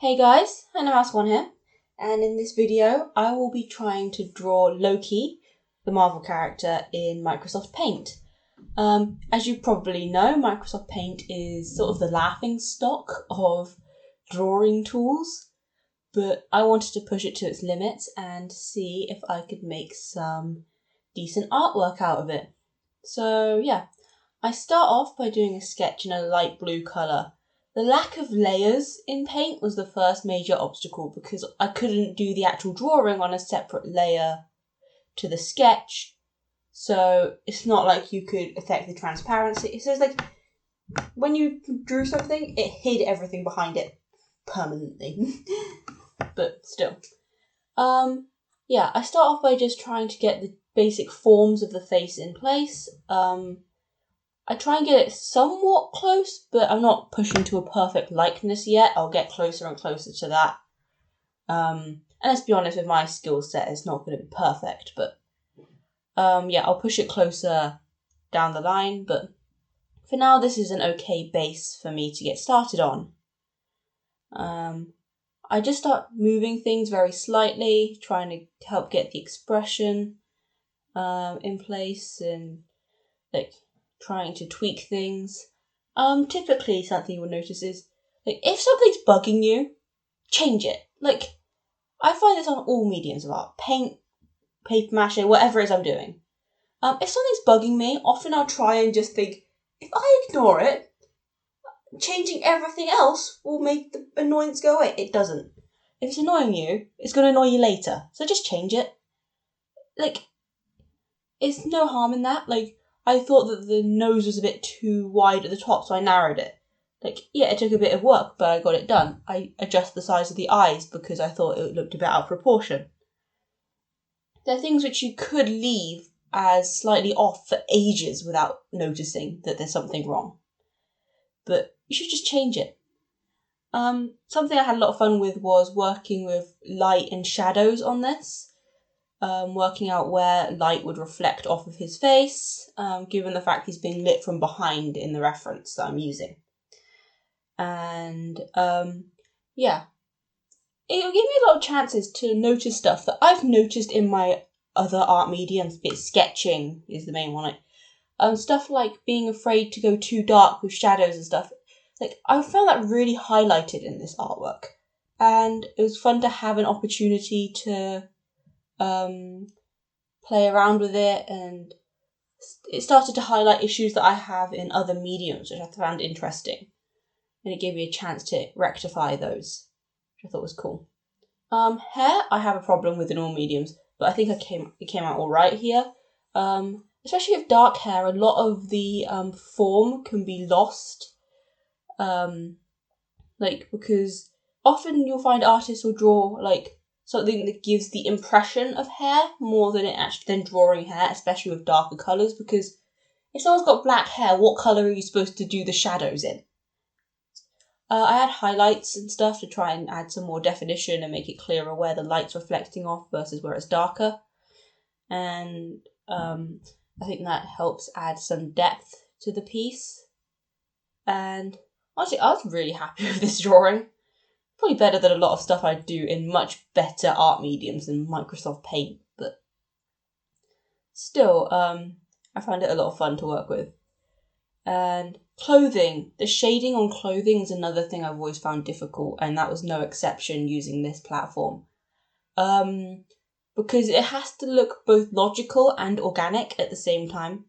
Hey guys, Mouse1 here, and in this video I will be trying to draw Loki, the Marvel character, in Microsoft Paint. As you probably know, Microsoft Paint is sort of the laughing stock of drawing tools, but I wanted to push it to its limits and see if I could make some decent artwork out of it. So yeah, I start off by doing a sketch in a light blue colour. The lack of layers in Paint was the first major obstacle because I couldn't do the actual drawing on a separate layer to the sketch. So it's not like you could affect the transparency. So it's like when you drew something, it hid everything behind it permanently. But still. Yeah, I start off by just trying to get the basic forms of the face in place. I try and get it somewhat close, but I'm not pushing to a perfect likeness yet. I'll get closer and closer to that. And let's be honest, with my skill set, it's not going to be perfect, but yeah, I'll push it closer down the line. But for now, this is an okay base for me to get started on. I just start moving things very slightly, trying to help get the expression in place and like trying to tweak things. Typically something you will notice is, like, if something's bugging you, change it. Like, I find this on all mediums of art. Paint, paper mache, whatever it is I'm doing. If something's bugging me, often I'll try and just think, if I ignore it, changing everything else will make the annoyance go away. It doesn't. If it's annoying you, it's going to annoy you later. So just change it. Like, it's no harm in that. Like, I thought that the nose was a bit too wide at the top, so I narrowed it. Like, yeah, it took a bit of work, but I got it done. I adjusted the size of the eyes because I thought it looked a bit out of proportion. There are things which you could leave as slightly off for ages without noticing that there's something wrong. But you should just change it. Something I had a lot of fun with was working with light and shadows on this. Working out where light would reflect off of his face, given the fact he's being lit from behind in the reference that I'm using. And yeah, it'll give me a lot of chances to notice stuff that I've noticed in my other art mediums. Sketching is the main one. Stuff like being afraid to go too dark with shadows and stuff. Like, I found that really highlighted in this artwork, and it was fun to have an opportunity to play around with it, and it started to highlight issues that I have in other mediums, which I found interesting, and it gave me a chance to rectify those, which I thought was cool. Hair, I have a problem with in all mediums, but I think it came out all right here. Especially with dark hair, a lot of the form can be lost, because often you'll find artists will draw like something that gives the impression of hair more than it actually than drawing hair, especially with darker colours, because if someone's got black hair, what colour are you supposed to do the shadows in? I had highlights and stuff to try and add some more definition and make it clearer where the light's reflecting off versus where it's darker. And I think that helps add some depth to the piece. And honestly, I was really happy with this drawing. Probably better than a lot of stuff I do in much better art mediums than Microsoft Paint, but still, I found it a lot of fun to work with. And clothing. The shading on clothing is another thing I've always found difficult, and that was no exception using this platform. Because it has to look both logical and organic at the same time,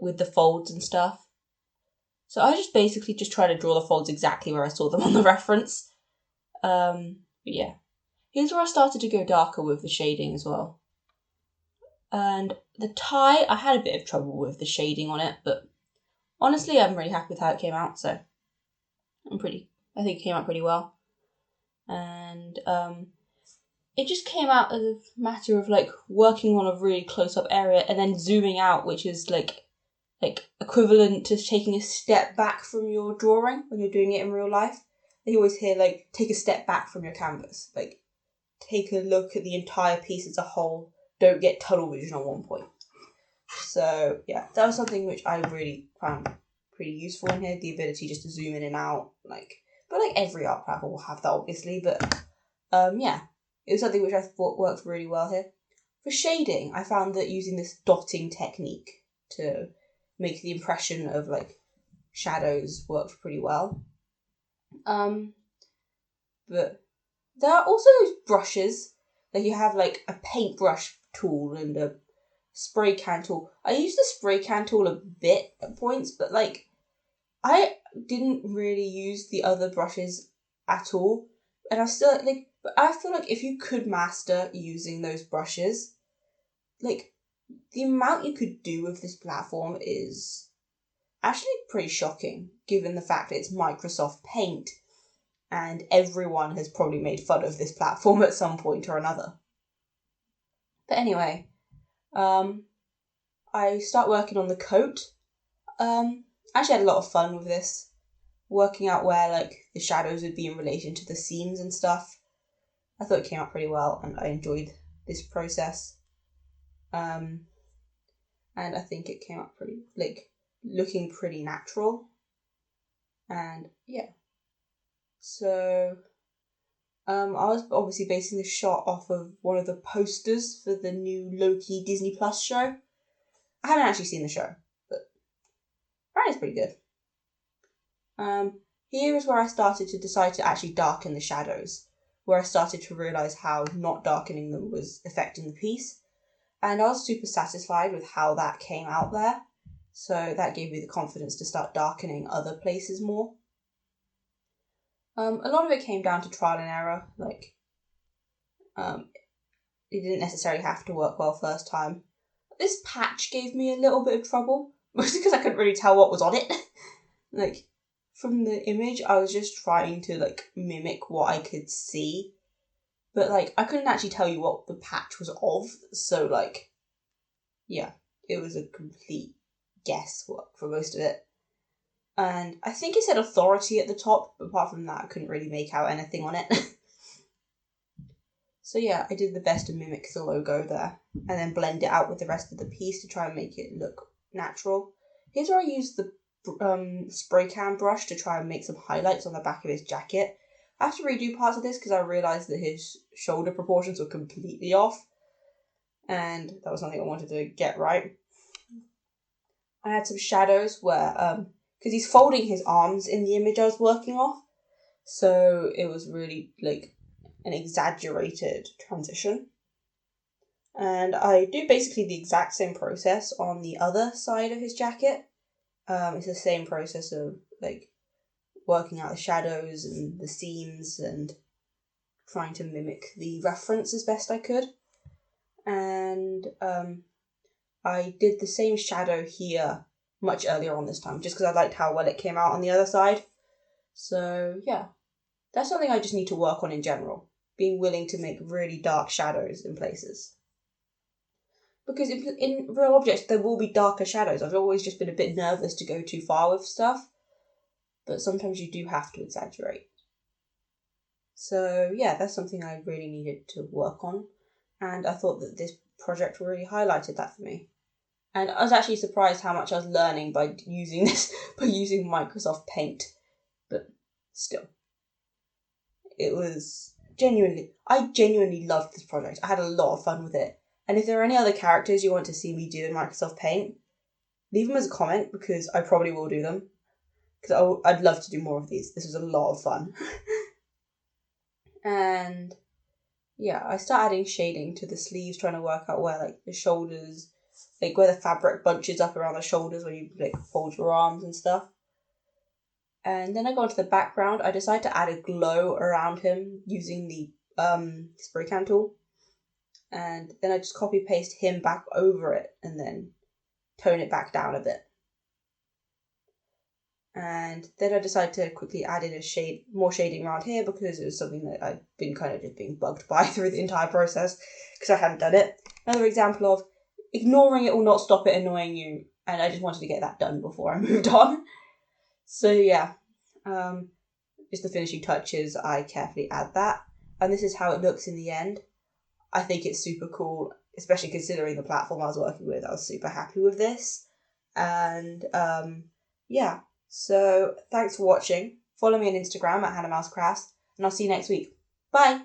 with the folds and stuff. So I just basically just try to draw the folds exactly where I saw them on the reference. But yeah. Here's where I started to go darker with the shading as well. And the tie, I had a bit of trouble with the shading on it, but honestly, I'm really happy with how it came out, so I think it came out pretty well. And it just came out as a matter of like working on a really close-up area and then zooming out, which is like equivalent to taking a step back from your drawing when you're doing it in real life. You always hear, like, take a step back from your canvas. Like, take a look at the entire piece as a whole. Don't get tunnel vision on one point. So, yeah, that was something which I really found pretty useful in here. The ability just to zoom in and out. Like, But like every art platform will have that, obviously. But yeah, it was something which I thought worked really well here. For shading, I found that using this dotting technique to make the impression of like shadows worked pretty well. But there are also those brushes, like you have like a paintbrush tool and a spray can tool. I used the spray can tool a bit at points, but like I didn't really use the other brushes at all. And I still like, but I feel like if you could master using those brushes, like the amount you could do with this platform is actually pretty shocking, given the fact that it's Microsoft Paint and everyone has probably made fun of this platform at some point or another. But anyway, I start working on the coat. I actually had a lot of fun with this, working out where like the shadows would be in relation to the seams and stuff. I thought it came out pretty well, and I enjoyed this process. And I think it came out pretty, like, looking pretty natural. And yeah. So I was obviously basing this shot off of one of the posters for the new Loki Disney Plus show. I haven't actually seen the show, but apparently it's pretty good. Here is where I started to decide to actually darken the shadows, where I started to realise how not darkening them was affecting the piece. And I was super satisfied with how that came out there. So that gave me the confidence to start darkening other places more. A lot of it came down to trial and error. Like, it didn't necessarily have to work well first time. This patch gave me a little bit of trouble, mostly because I couldn't really tell what was on it. Like, from the image, I was just trying to, like, mimic what I could see. But, like, I couldn't actually tell you what the patch was of, so, like, yeah, it was a complete guesswork for most of it. And I think it said authority at the top, but apart from that, I couldn't really make out anything on it. So yeah, I did the best to mimic the logo there, and then blend it out with the rest of the piece to try and make it look natural. Here's where I used the spray can brush to try and make some highlights on the back of his jacket. I have to redo parts of this because I realised that his shoulder proportions were completely off, and that was something I wanted to get right. I had some shadows where, because he's folding his arms in the image I was working off, so it was really like an exaggerated transition. And I do basically the exact same process on the other side of his jacket. It's the same process of like working out the shadows and the seams and trying to mimic the reference as best I could. And I did the same shadow here much earlier on this time, just because I liked how well it came out on the other side. So yeah, that's something I just need to work on in general, being willing to make really dark shadows in places. Because in real objects, there will be darker shadows. I've always just been a bit nervous to go too far with stuff, but sometimes you do have to exaggerate. So yeah, that's something I really needed to work on, and I thought that this project really highlighted that for me. And I was actually surprised how much I was learning by using Microsoft Paint, but still. It was I genuinely loved this project. I had a lot of fun with it. And if there are any other characters you want to see me do in Microsoft Paint, leave them as a comment because I probably will do them. Because I'd love to do more of these. This was a lot of fun. And yeah, I start adding shading to the sleeves, trying to work out where like the shoulders, like where the fabric bunches up around the shoulders when you like fold your arms and stuff. And then I go into the background. I decide to add a glow around him using the spray can tool. And then I just copy paste him back over it and then tone it back down a bit. And then I decide to quickly add in more shading around here because it was something that I'd been kind of just being bugged by through the entire process because I hadn't done it. Another example of ignoring it will not stop it annoying you, and I just wanted to get that done before I moved on. So yeah, just the finishing touches, I carefully add that. And this is how it looks in the end. I think it's super cool, especially considering the platform I was working with. I was super happy with this. And yeah, so thanks for watching. Follow me on Instagram at Hannah Mouse Crafts, and I'll see you next week. Bye!